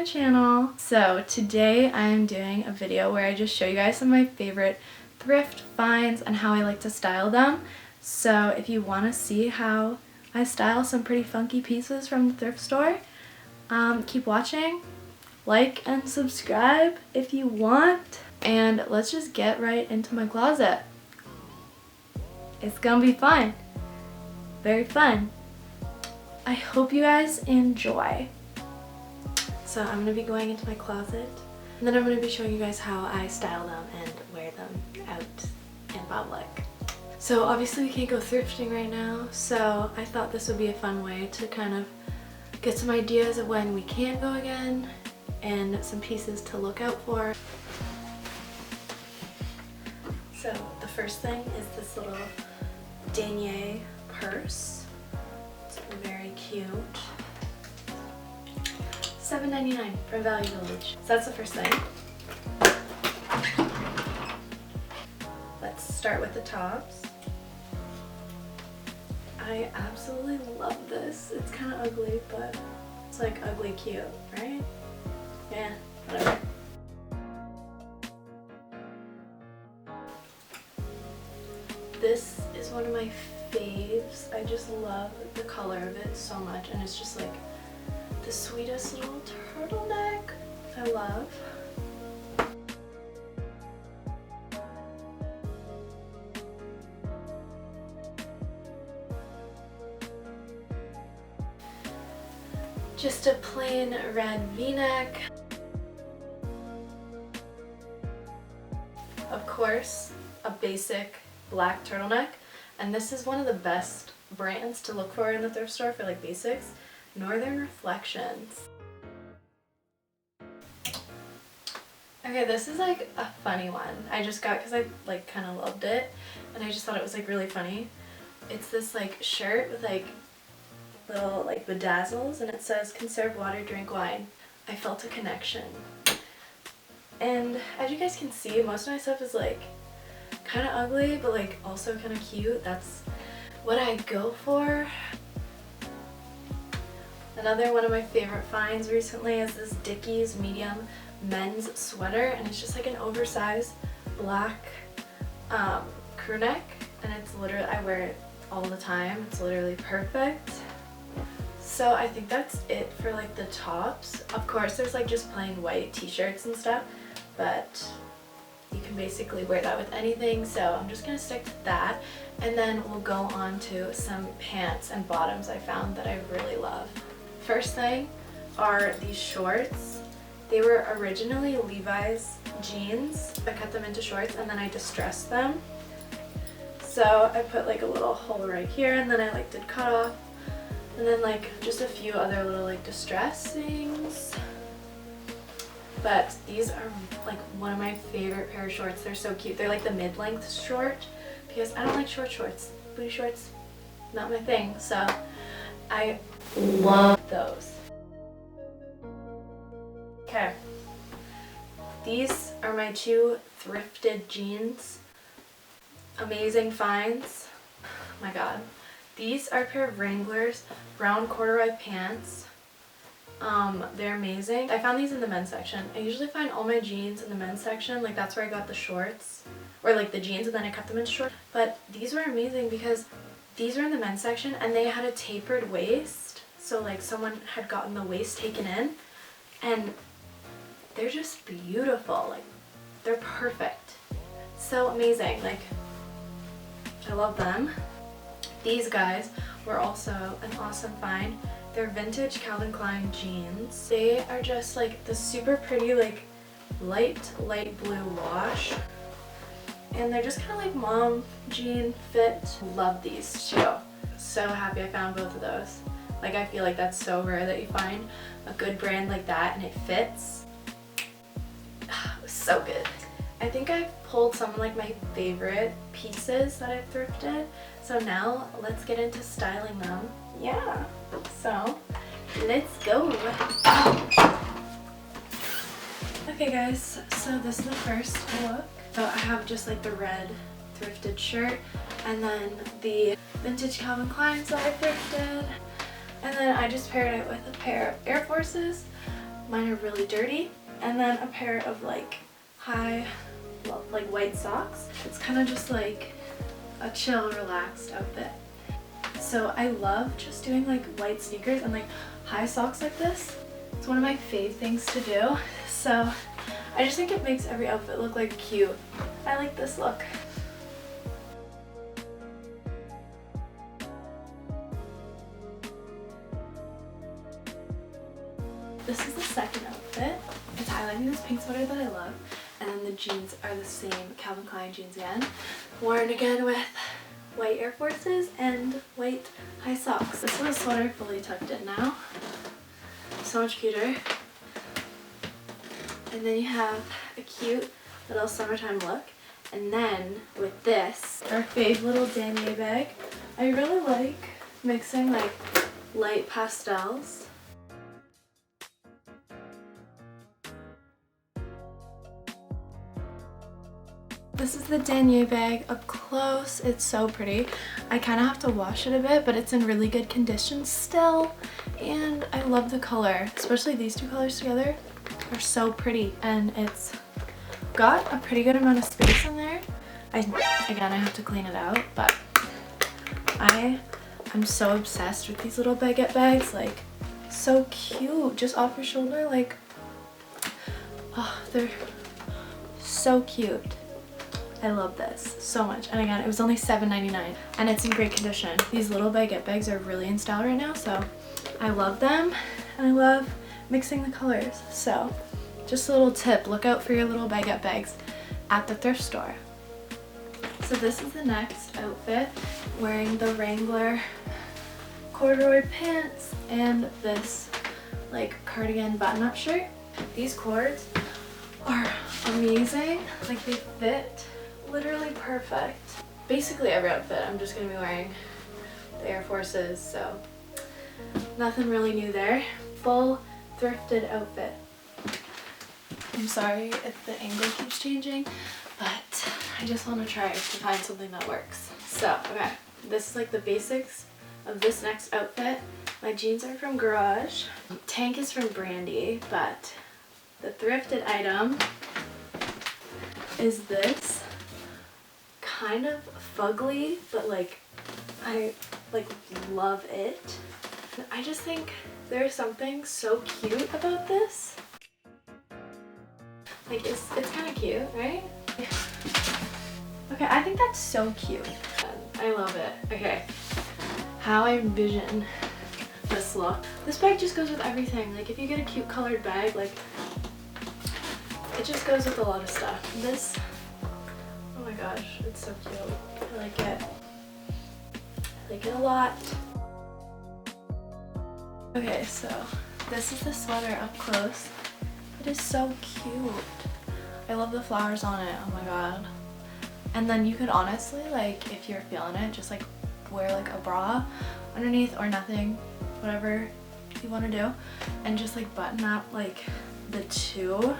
my channel. So today I'm doing a video where I just show you guys some of my favorite thrift finds and how I like to style them. So if you want to see how I style some pretty funky pieces from the thrift store, keep watching, like and subscribe if you want, and let's just get right into my closet. It's gonna be fun, very fun. I hope you guys enjoy. So I'm gonna be going into my closet, and then I'm gonna be showing you guys how I style them and wear them out in public. So obviously we can't go thrifting right now, so I thought this would be a fun way to kind of get some ideas of when we can go again and some pieces to look out for. So the first thing is this little denier purse. It's very cute. $7.99 from Value Village. So that's the first thing. Let's start with the tops. I absolutely love this. It's kind of ugly, but it's like ugly cute, right? Yeah, whatever. This is one of my faves. I just love the color of it so much, and it's just like the sweetest little turtleneck. I love. Just a plain red V-neck. Of course, a basic black turtleneck, and this is one of the best brands to look for in the thrift store for like basics. Northern Reflections. Okay, this is like a funny one. I just got because I like kind of loved it, and I just thought it was like really funny. It's this like shirt with like little like bedazzles, and it says "Conserve water, drink wine." I felt a connection, and as you guys can see, most of my stuff is like kind of ugly, but like also kind of cute. That's what I go for. Another one of my favorite finds recently is this Dickies medium men's sweater, and it's just like an oversized black crew neck, and it's literally, I wear it all the time. It's literally perfect. So I think that's it for like the tops. Of course there's like just plain white t-shirts and stuff, but you can basically wear that with anything, so I'm just gonna stick to that, and then we'll go on to some pants and bottoms I found that I really love. First thing are these shorts. They were originally Levi's jeans. I cut them into shorts and then I distressed them. So I put like a little hole right here, and then I like did cut off, and then like just a few other little like distress things. But these are like one of my favorite pair of shorts. They're so cute. They're like the mid-length short, because I don't like short shorts. Booty shorts, not my thing. So I love those. Okay. These are my two thrifted jeans. Amazing finds. Oh my god. These are a pair of Wranglers brown corduroy pants. They're amazing. I found these in the men's section. I usually find all my jeans in the men's section. Like that's where I got the shorts, or like the jeans, and then I cut them into shorts. But these were amazing because these are in the men's section, and they had a tapered waist. So like someone had gotten the waist taken in, and they're just beautiful. Like they're perfect. So amazing. Like I love them. These guys were also an awesome find. They're vintage Calvin Klein jeans. They are just like the super pretty like light blue wash, and they're just kind of like mom jean fit. Love these too. So happy I found both of those. Like I feel like that's so rare that you find a good brand like that and it fits. It was so good. I think I've pulled some of like my favorite pieces that I've thrifted. So now let's get into styling them. Yeah, so let's go. Okay guys, so this is the first look. So I have just like the red thrifted shirt, and then the vintage Calvin Kleins that I thrifted, and then I just paired it with a pair of Air Forces Mine are really dirty. And then a pair of like high, like white socks. It's kind of just like a chill, relaxed outfit. So I love just doing like white sneakers and like high socks like this. It's one of my fave things to do. So I just think it makes every outfit look like cute. I like this look. This is the second outfit. It's highlighting this pink sweater that I love. And then the jeans are the same Calvin Klein jeans again. Worn again with white Air Forces and white high socks. This is a sweater fully tucked in now. So much cuter. And then you have a cute little summertime look. And then with this, our fave little damier bag. I really like mixing like light pastels. This is the damier bag up close. It's so pretty. I kind of have to wash it a bit, but it's in really good condition still. And I love the color, especially these two colors together are so pretty. And it's got a pretty good amount of space in there. Again, I have to clean it out, but I'm so obsessed with these little baguette bags. Like, so cute, just off your shoulder. Like, oh, they're so cute. I love this so much. And again, it was only $7.99 and it's in great condition. These little baguette bags are really in style right now, so I love them and I love mixing the colors. So just a little tip, look out for your little baguette bags at the thrift store. So this is the next outfit, wearing the Wrangler corduroy pants and this like cardigan button-up shirt. These cords are amazing, like they fit literally perfect. Basically every outfit I'm just gonna be wearing the Air Forces, so nothing really new there. Full thrifted outfit. I'm sorry if the angle keeps changing, but I just want to try to find something that works. So, okay, this is like the basics of this next outfit. My jeans are from Garage. Tank is from Brandy, but the thrifted item is this kind of fugly, but like I like love it. I just think there's something so cute about this. Like it's kind of cute, right? Okay, I think that's so cute. I love it. Okay, how I envision this look. This bag just goes with everything. Like if you get a cute colored bag, like it just goes with a lot of stuff. This, oh my gosh, it's so cute. I like it. I like it a lot. Okay, so this is the sweater up close. It is so cute. I love the flowers on it, oh my god. And then you could honestly, like, if you're feeling it, just like wear like a bra underneath or nothing, whatever you want to do. And just like button up like the 2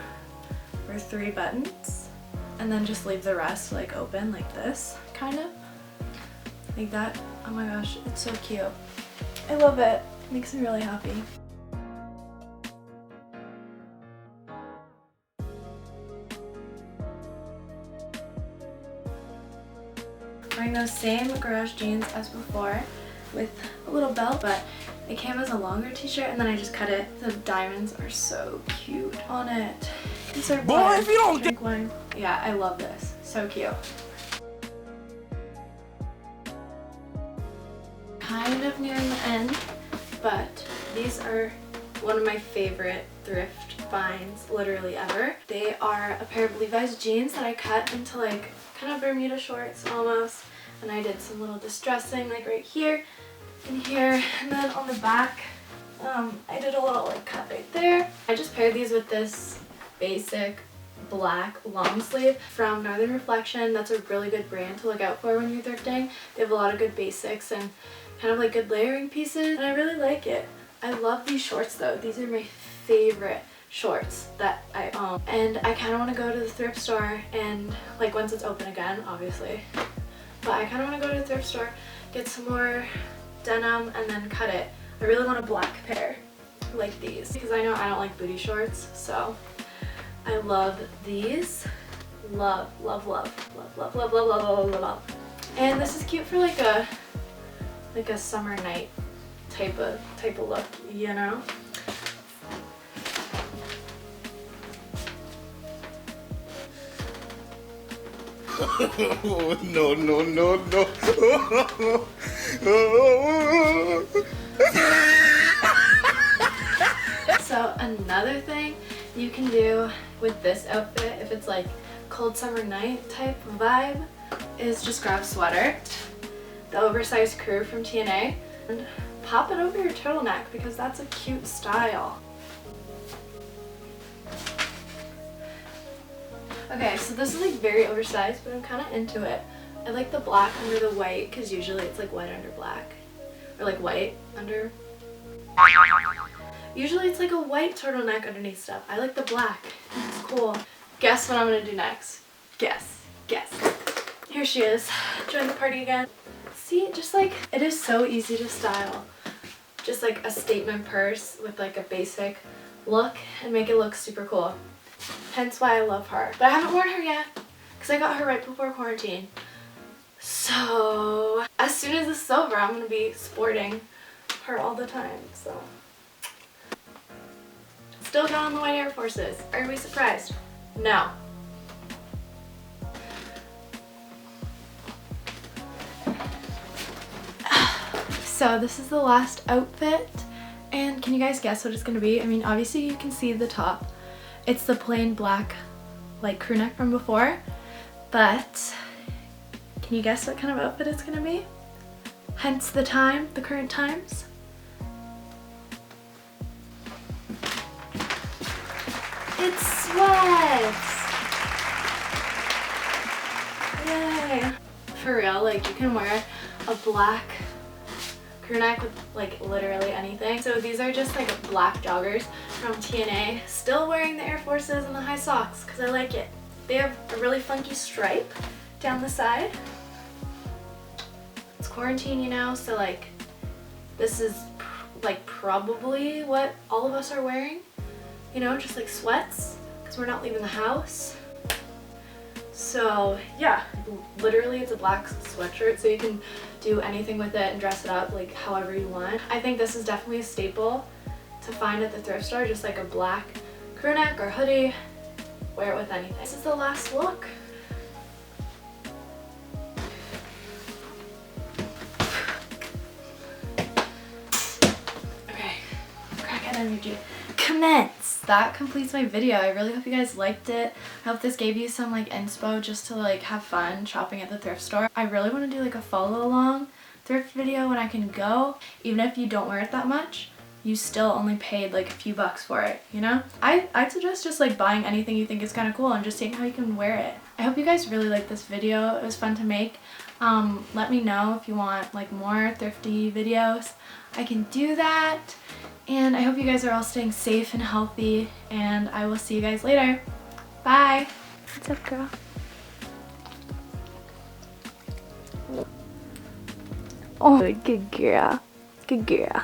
or 3 buttons. And then just leave the rest like open like this, kind of. Like that. Oh my gosh, it's so cute. I love it. It makes me really happy. Wearing those same Garage jeans as before with a little belt, but it came as a longer t-shirt and then I just cut it. The diamonds are so cute on it. These are boy, if you don't drink wine. Yeah, I love this. So cute. Kind of near the end, but these are one of my favorite thrift finds literally ever. They are a pair of Levi's jeans that I cut into like kind of Bermuda shorts almost, and I did some little distressing like right here and here, and then on the back I did a little like cut right there. I just paired these with this basic black long sleeve from Northern Reflection. That's a really good brand to look out for when you're thrifting. They have a lot of good basics and kind of like good layering pieces, and I really like it. I love these shorts though. These are my favorite shorts that I own, and I kind of want to go to the thrift store and like once it's open again obviously, but I kind of want to go to the thrift store, get some more denim and then cut it. I really want a black pair like these because I know I don't like booty shorts, so I love these. Love, love, love, love, love, love, love, love, love, love, love. And this is cute for like a summer night type of look, you know? No, no, no, no. So another thing you can do with this outfit, if it's like cold summer night type vibe, is just grab a sweater, the oversized crew from TNA, and pop it over your turtleneck because that's a cute style. Okay, so this is like very oversized, but I'm kind of into it. I like the black under the white because usually it's like white under black. Or like white under... Usually it's like a white turtleneck underneath stuff. I like the black. It's cool. Guess what I'm going to do next? Guess. Guess. Here she is. Join the party again. See, just like, it is so easy to style. Just like a statement purse with like a basic look and make it look super cool. Hence why I love her. But I haven't worn her yet because I got her right before quarantine. So as soon as this is over, I'm going to be sporting her all the time. So still got on the white Air Forces. Are we surprised? No. So this is the last outfit, and can you guys guess what it's going to be? I mean, obviously you can see the top. It's the plain black like crew neck from before, but can you guess what kind of outfit it's going to be? Hence the current times. It's sweats! Yay! For real, like you can wear a black crew neck with like literally anything. So these are just like black joggers from TNA. Still wearing the Air Forces and the high socks because I like it. They have a really funky stripe down the side. It's quarantine, you know, so like this is like probably what all of us are wearing. You know, just like sweats because we're not leaving the house. So yeah, literally it's a black sweatshirt, so you can do anything with it and dress it up like however you want. I think this is definitely a staple to find at the thrift store, just like a black crew neck or hoodie. Wear it with anything. This is the last look. Okay, crackhead energy. Commence! That completes my video. I really hope you guys liked it. I hope this gave you some like inspo just to like have fun shopping at the thrift store. I really want to do like a follow along thrift video when I can go. Even if you don't wear it that much, you still only paid like a few bucks for it, you know? I'd suggest just like buying anything you think is kind of cool and just seeing how you can wear it. I hope you guys really liked this video. It was fun to make. Let me know if you want like more thrifty videos. I can do that. And I hope you guys are all staying safe and healthy, and I will see you guys later. Bye! What's up, girl? Oh, good girl. Good girl.